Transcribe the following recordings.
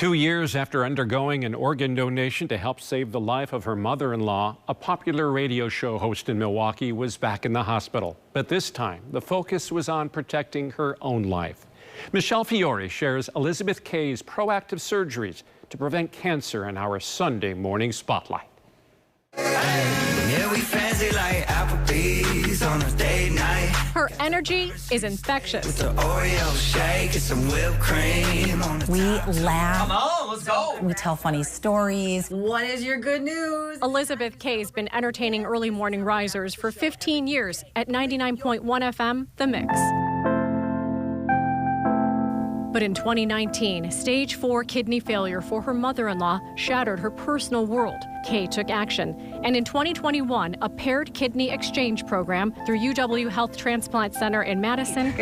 2 years after undergoing an organ donation to help save the life of her mother-in-law, a popular radio show host in Milwaukee was back in the hospital. But this time, the focus was on protecting her own life. Michelle Fiore shares Elizabeth Kay's proactive surgeries to prevent cancer in our Sunday morning spotlight. Yeah, we fancy like Applebee's on a date night. Her energy is infectious. With the Oreo shake and some whipped cream on the We top. laugh. Come on, let's go. We tell funny stories. What is your good news? Elizabeth Kay's been entertaining early morning risers for 15 years at 99.1 FM, The Mix. But in 2019, stage 4 kidney failure for her mother-in-law shattered her personal world. Kay took action, and in 2021, a paired kidney exchange program through UW Health Transplant Center in Madison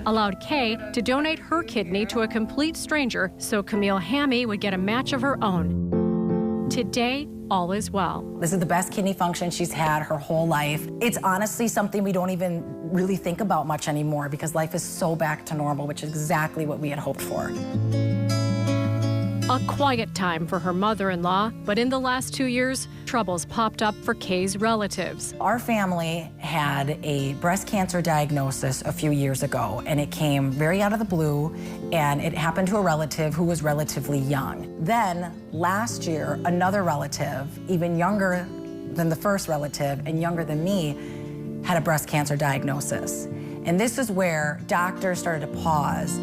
allowed Kay to donate her kidney to a complete stranger so Camille Hammy would get a match of her own. Today, all is well. This is the best kidney function she's had her whole life. It's honestly something we don't even really think about much anymore because life is so back to normal, which is exactly what we had hoped for. A quiet time for her mother-in-law, but in the last 2 years, troubles popped up for Kay's relatives. Our family had a breast cancer diagnosis a few years ago, and it came very out of the blue, and it happened to a relative who was relatively young. Then, last year, another relative, even younger than the first relative and younger than me, had a breast cancer diagnosis. And this is where doctors started to pause.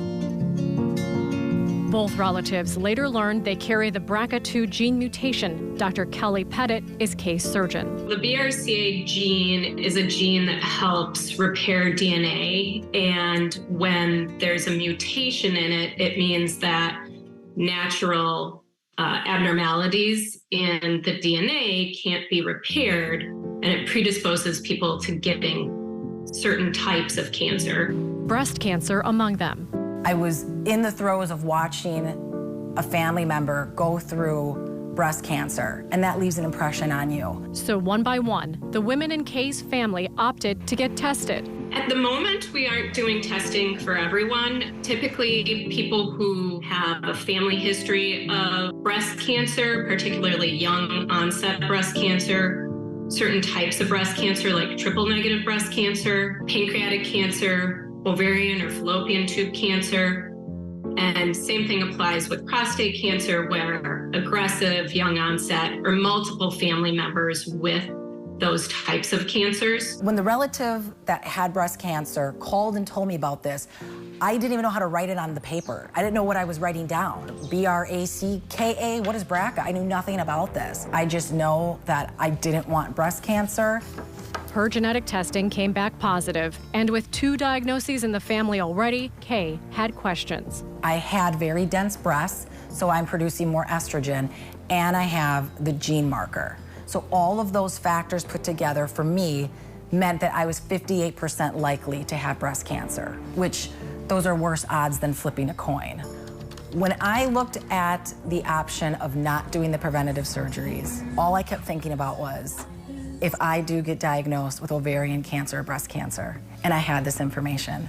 Both relatives later learned they carry the BRCA2 gene mutation. Dr. Kelly Pettit is Kay's surgeon. The BRCA gene is a gene that helps repair DNA, and when there's a mutation in it, it means that natural abnormalities in the DNA can't be repaired, and it predisposes people to getting certain types of cancer. Breast cancer among them. I was in the throes of watching a family member go through breast cancer, and that leaves an impression on you. So one by one, the women in Kay's family opted to get tested. At the moment, we aren't doing testing for everyone. Typically, people who have a family history of breast cancer, particularly young onset breast cancer, certain types of breast cancer like triple negative breast cancer, pancreatic cancer, ovarian or fallopian tube cancer, and same thing applies with prostate cancer, where aggressive, young onset, or multiple family members with those types of cancers. When the relative that had breast cancer called and told me about this, I didn't even know how to write it on the paper. I didn't know what I was writing down. BRACKA, what is BRCA? I knew nothing about this. I just know that I didn't want breast cancer. Her genetic testing came back positive, and with 2 diagnoses in the family already, Kay had questions. I had very dense breasts, so I'm producing more estrogen, and I have the gene marker. So all of those factors put together for me meant that I was 58% likely to have breast cancer, which those are worse odds than flipping a coin. When I looked at the option of not doing the preventative surgeries, all I kept thinking about was, if I do get diagnosed with ovarian cancer or breast cancer, and I had this information,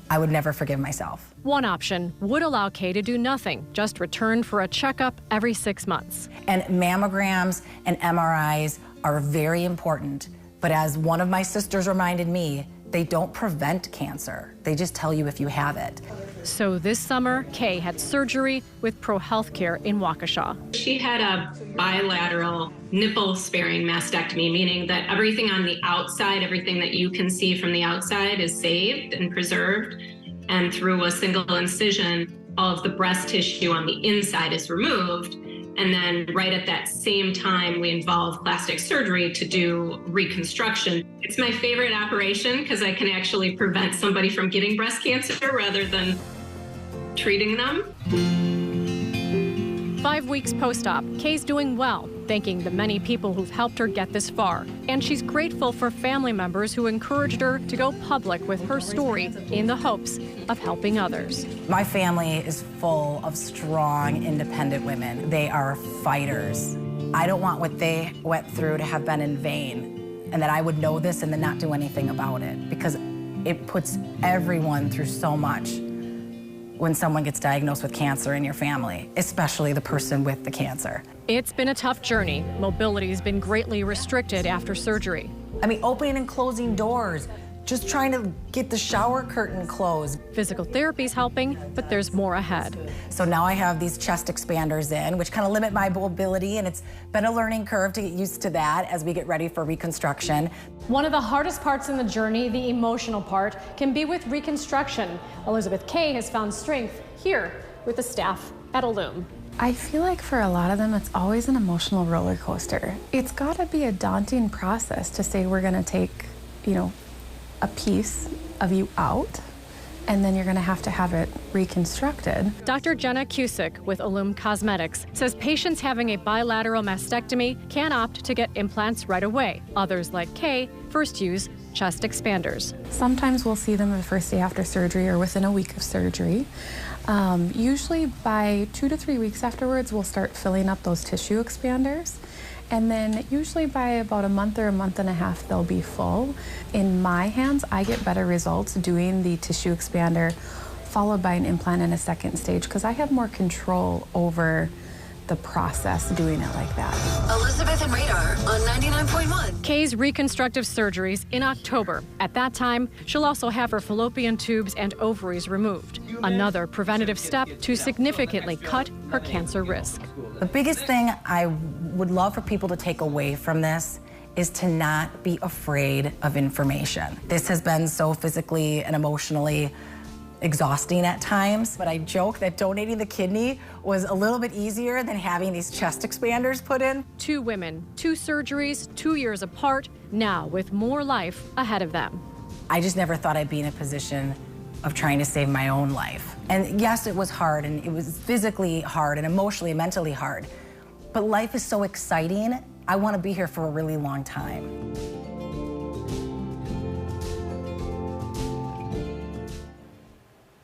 I would never forgive myself. One option would allow Kay to do nothing, just return for a checkup every 6 months. And mammograms and MRIs are very important, but as one of my sisters reminded me, they don't prevent cancer. They just tell you if you have it. So this summer, Kay had surgery with Pro Healthcare in Waukesha. She had a bilateral nipple-sparing mastectomy, meaning that everything on the outside, everything that you can see from the outside is saved and preserved, and through a single incision, all of the breast tissue on the inside is removed. And then right at that same time, we involve plastic surgery to do reconstruction. It's my favorite operation because I can actually prevent somebody from getting breast cancer rather than treating them. 5 weeks post-op, Kay's doing well, thanking the many people who've helped her get this far. And she's grateful for family members who encouraged her to go public with her story in the hopes of helping others. My family is full of strong, independent women. They are fighters. I don't want what they went through to have been in vain, and that I would know this and then not do anything about it, because it puts everyone through so much. when someone gets diagnosed with cancer in your family, especially the person with the cancer. It's been a tough journey. Mobility's been greatly restricted after surgery. I mean, opening and closing doors, just trying to get the shower curtain closed. Physical therapy's helping, but there's more ahead. So now I have these chest expanders in, which kind of limit my mobility, and it's been a learning curve to get used to that as we get ready for reconstruction. One of the hardest parts in the journey, the emotional part, can be with reconstruction. Elizabeth Kay has found strength here with the staff at Illum. I feel like for a lot of them, it's always an emotional roller coaster. It's got to be a daunting process to say we're going to take, a piece of you out, and then you're going to have it reconstructed. Dr. Jenna Cusick with Illum Cosmetics says patients having a bilateral mastectomy can opt to get implants right away. Others, like Kay, first use chest expanders. Sometimes we'll see them the first day after surgery or within a week of surgery. Usually by 2 to 3 weeks afterwards, we'll start filling up those tissue expanders. And then usually by about a month or a month and a half, they'll be full. In my hands, I get better results doing the tissue expander followed by an implant in a second stage because I have more control over the process doing it like that. Elizabeth and Radar on 99.1. Kay's reconstructive surgeries in October. At that time, she'll also have her fallopian tubes and ovaries removed. Another preventative step to significantly cut her cancer risk. The biggest thing I would love for people to take away from this is to not be afraid of information. This has been so physically and emotionally exhausting at times, but I joke that donating the kidney was a little bit easier than having these chest expanders put in. 2 women, 2 surgeries, 2 years apart, now with more life ahead of them. I just never thought I'd be in a position of trying to save my own life. And yes, it was hard, and it was physically hard and emotionally and mentally hard, but life is so exciting. I want to be here for a really long time.